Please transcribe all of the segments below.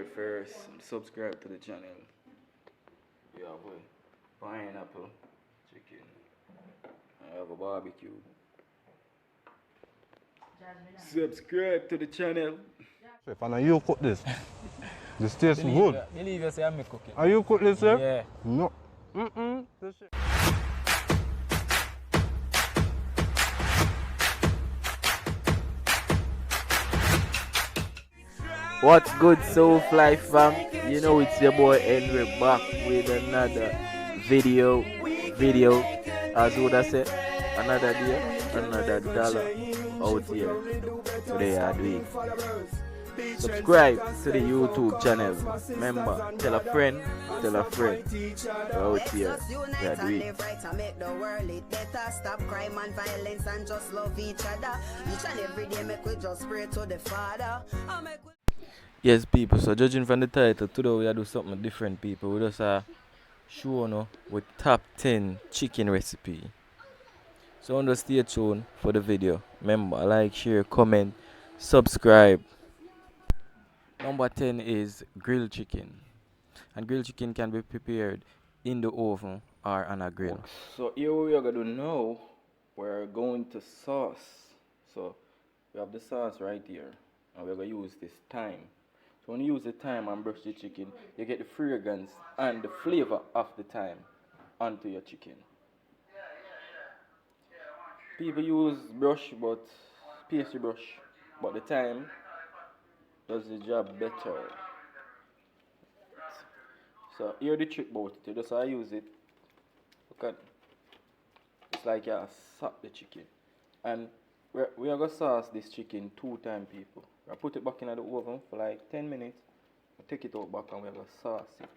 first, subscribe to the channel. Yeah, boy. Pineapple, chicken. I have a barbecue. Subscribe to the channel. Chef, and you cook this? This tastes good. Believe you say I'm cooking. Are you cook this, chef? Yeah. No. What's good, Soulfly fam? You know it's your boy Henry back with another video. As would I say, another day, another dollar out here. Today I do it. Subscribe to the YouTube channel. Remember, tell a friend. We're out here. We are doing it. Stop crime and violence and just love each other. Each and every day make we just pray to the Father. Yes, people, so judging from the title, today we are do something different, people. We just show no with top 10 chicken recipe. So just stay tuned for the video. Remember, like, share, comment, subscribe. Number 10 is grilled chicken. And grilled chicken can be prepared in the oven or on a grill. So here we are gonna do now. We're going to sauce. So we have the sauce right here. And we're gonna use this thyme. So when you use the thyme and brush the chicken, you get the fragrance and the flavor of the thyme onto your chicken. People use brush, but pastry brush, but the thyme does the job better. So here the trick about it. You just use it. Look at, it's like you sop the chicken, and we are gonna sauce this chicken 2 times, people. I put it back in the oven for like 10 minutes. I take it out back and we're gonna sauce it.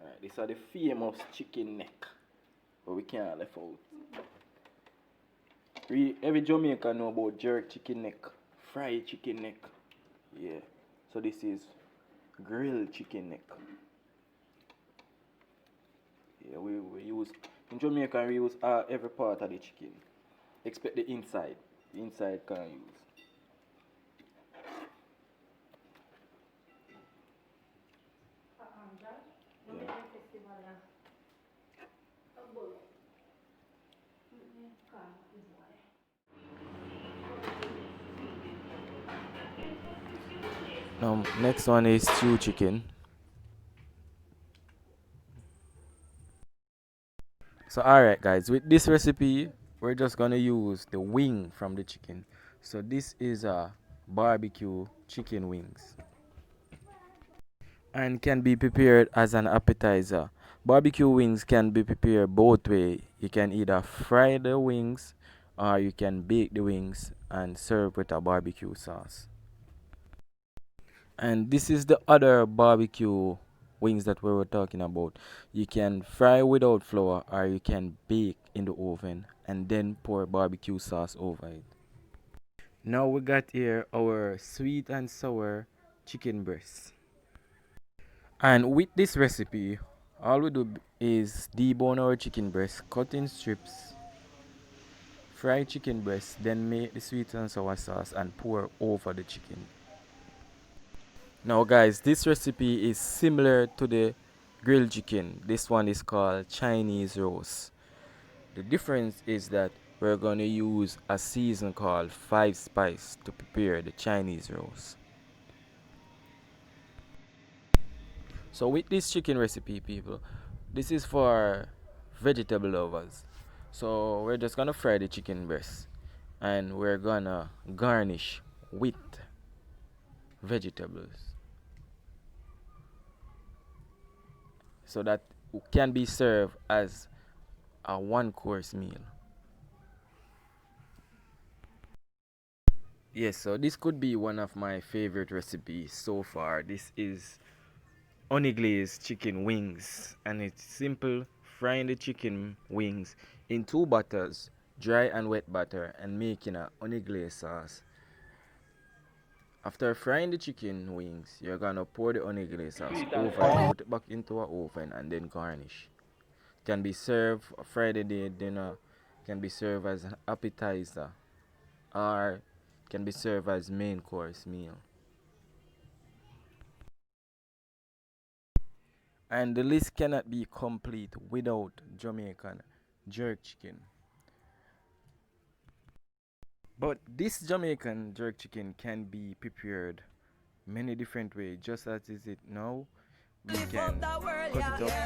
Alright, these are the famous chicken neck, but we can't left out. Every Jamaican know about jerk chicken neck, fried chicken neck. Yeah. So this is grilled chicken neck. Yeah, we use in Jamaica we use every part of the chicken, except the inside. The inside can't use. Next one is stew chicken. So alright guys, with this recipe we're just gonna use the wing from the chicken. So this is a barbecue chicken wings and can be prepared as an appetizer. Barbecue wings can be prepared both way. You can either fry the wings or you can bake the wings and serve with a barbecue sauce. And this is the other barbecue wings that we were talking about. You can fry without flour or you can bake in the oven and then pour barbecue sauce over it. Now we got here our sweet and sour chicken breast. And with this recipe, all we do is debone our chicken breast, cut in strips, fry chicken breast, then make the sweet and sour sauce and pour over the chicken. Now guys, this recipe is similar to the grilled chicken. This one is called Chinese roast. The difference is that we're going to use a season called 5 spice to prepare the Chinese roast. So with this chicken recipe, people, this is for vegetable lovers. So we're just gonna fry the chicken breast and we're gonna garnish with vegetables so that it can be served as a 1-course meal. Yes, so this could be one of my favorite recipes so far. This is honey glazed chicken wings, and it's simple. Frying the chicken wings in 2 butters, dry and wet butter, and making a honey glazed sauce. After frying the chicken wings, you're gonna pour the honey glazed sauce over it, put it back into an oven, and then garnish. Can be served Friday day dinner, can be served as an appetizer, or can be served as main course meal. And the list cannot be complete without Jamaican jerk chicken. But this Jamaican jerk chicken can be prepared many different ways, just as is it now. We can cut it up,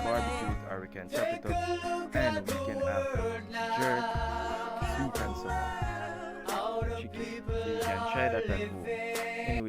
barbecue it, or we can chop it up, and we can have jerk, sweet and sour chicken. So you can try that at home. Anyway.